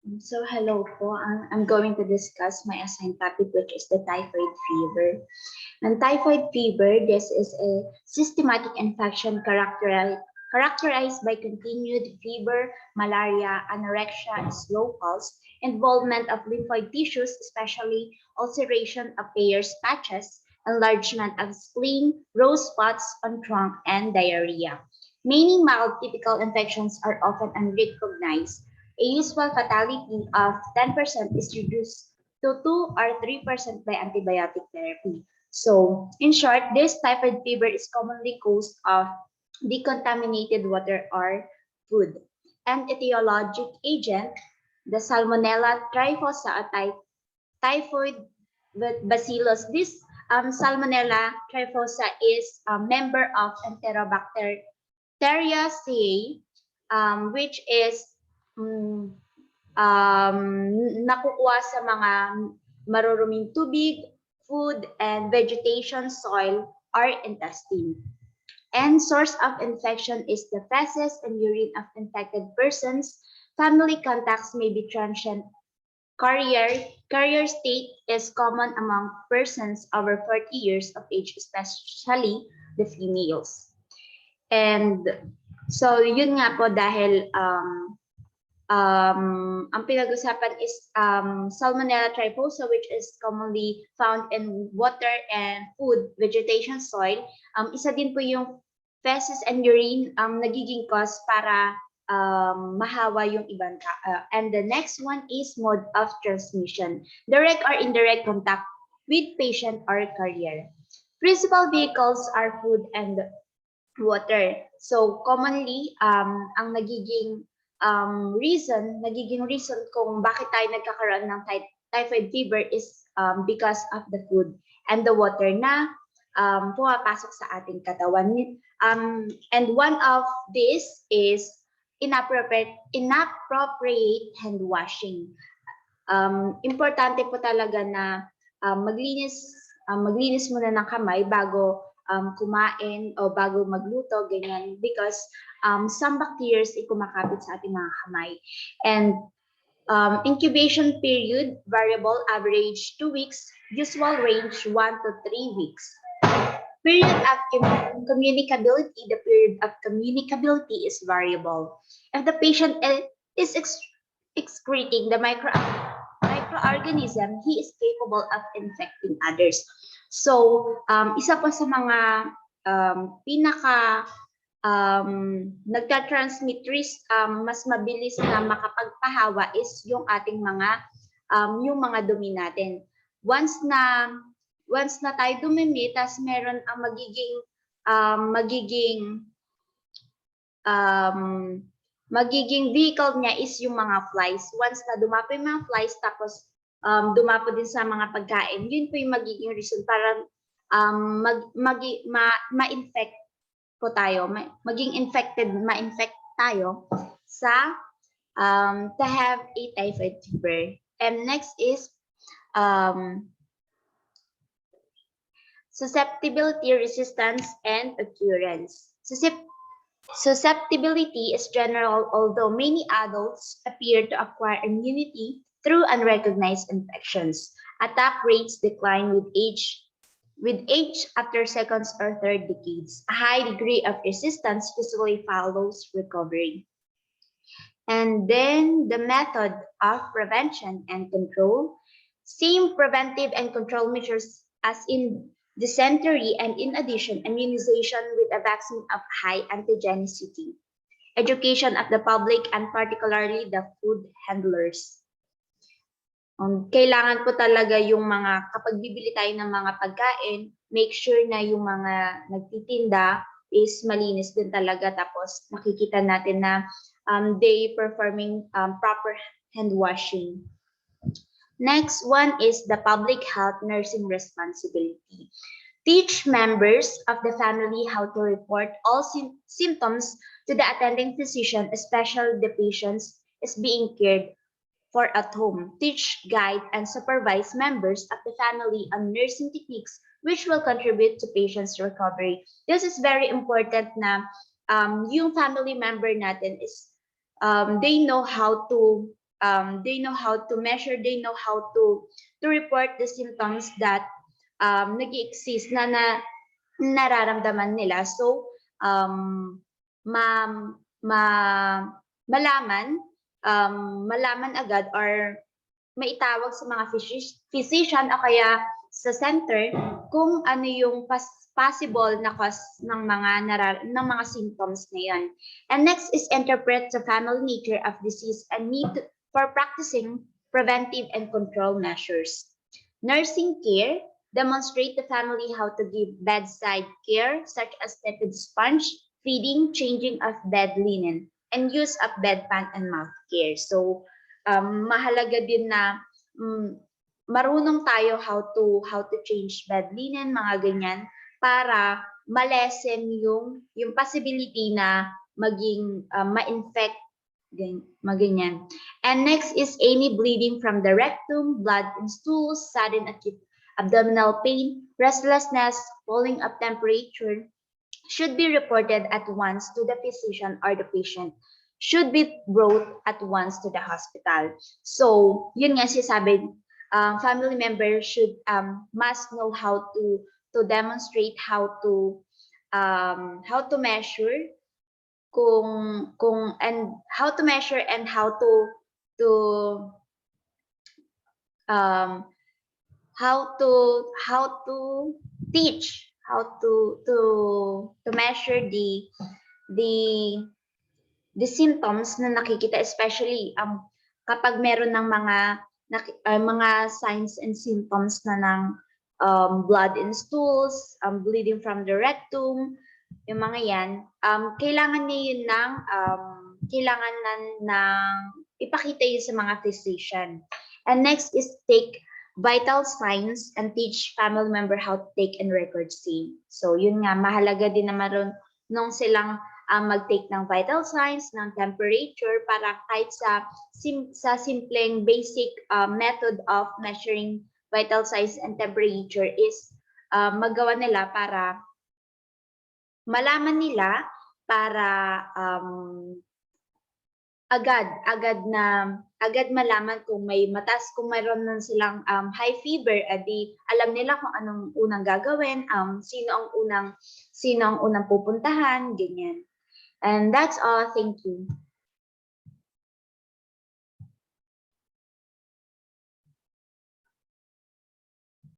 So hello po. I'm going to discuss my assigned topic, which is the typhoid fever. And typhoid fever, this is a systematic infection characterized by continued fever, malaria, anorexia, slow pulse, involvement of lymphoid tissues, especially ulceration of Peyer's patches, enlargement of spleen, rose spots on trunk, and diarrhea. Many mild typical infections are often unrecognized. A usual fatality of 10% is reduced to 2 or 3% by antibiotic therapy. So, in short, this typhoid fever is commonly caused of decontaminated water or food. And etiologic agent, the Salmonella typhosa, typhoid bacillus. This Salmonella typhosa is a member of Enterobacteriaceae, which is um, um, nakukuha sa mga maruruming tubig, food, and vegetation, soil, or intestine. And source of infection is the feces and urine of infected persons. Family contacts may be transient. Carrier state is common among persons over 40 years of age, especially the females. And so yun nga po dahil ang pinag-usapan is Salmonella typhosa, which is commonly found in water and food, vegetation, soil. Isa din po yung feces and urine nagiging cause para mahawa yung ibang and the next one is mode of transmission, direct or indirect contact with patient or carrier. Principal vehicles are food and water. So commonly, ang nagiging reason kung bakit tayo nagkakaroon ng typhoid fever is because of the food and the water na pumapasok sa ating katawan. And one of this is inappropriate hand washing. Importante po talaga na maglinis muna ng kamay bago kumain o bago magluto, ganyan, because some bacteria ay kumakapit sa ating mga kamay. And incubation period, variable, average 2 weeks, usual range 1 to 3 weeks. Period of communicability, the period of communicability is variable. If the patient is excreting the microorganism, he is capable of infecting others. So, isa po sa mga pinaka nagta-transmit risk, mas mabilis na makapagpahawa is yung ating yung mga dumi natin. Once na tayo dumimi, tas meron ang magiging vehicle niya is yung mga flies. Once na dumapo yung mga flies, tapos dumapo din sa mga pagkain, yun po yung magiging reason para ma-infect po tayo, maging ma-infect tayo sa to have a typhoid fever. And next is susceptibility, resistance, and occurrence. Susceptibility is general, although many adults appear to acquire immunity through unrecognized infections. Attack rates decline with age after seconds or third decades. A high degree of resistance usually follows recovery. And then the method of prevention and control. Same preventive and control measures as in dysentery, and in addition, immunization with a vaccine of high antigenicity. Education of the public and particularly the food handlers. Kailangan po talaga yung mga, kapag bibili tayo ng mga pagkain, make sure na yung mga nagtitinda is malinis din talaga, tapos makikita natin na they performing proper hand washing. Next one is the public health nursing responsibility. Teach members of the family how to report all symptoms to the attending physician, especially the patients is being cared for at home. Teach, guide, and supervise members of the family on nursing techniques which will contribute to patients' recovery. This is very important na yung family member natin is they know how to they know how to measure, they know how to report the symptoms that nag-exist na nararamdaman nila. So, ma, ma, malaman, malaman agad or maitawag sa mga physician o kaya sa center kung ano yung possible na cause ng mga symptoms na yan. And next is interpret the family nature of disease and need for practicing preventive and control measures. Nursing care, demonstrate the family how to give bedside care such as tepid sponge, feeding, changing of bed linen, and use of bedpan and mouth care. So, mahalaga din na marunong tayo how to change bed linen, mga ganyan, para ma-lessen yung possibility na maging ma-infect, maganyan. And next is any bleeding from the rectum, blood in stools, sudden acute abdominal pain, restlessness, falling of temperature, should be reported at once to the physician or the patient should be brought at once to the hospital. So, yun nga sinasabi, family members should must know how to demonstrate how to measure and how to measure and how to um, how to teach how to measure the symptoms na nakikita, especially kapag meron ng mga signs and symptoms na ng blood in stools, bleeding from the rectum, yung mga yan, kailangan niya yun kailangan ng ipakita yun sa mga physician. And next is take vital signs and teach family member how to take and record same. So yun nga, mahalaga din na marunong silang mag-take ng vital signs, ng temperature, para kahit sa simpleng basic method of measuring vital signs and temperature is magawa nila para malaman nila, para agad malaman kung may mataas, kung mayroon na silang high fever, edi alam nila kung anong unang gagawin, sino ang unang pupuntahan, ganyan. And that's all. Thank you.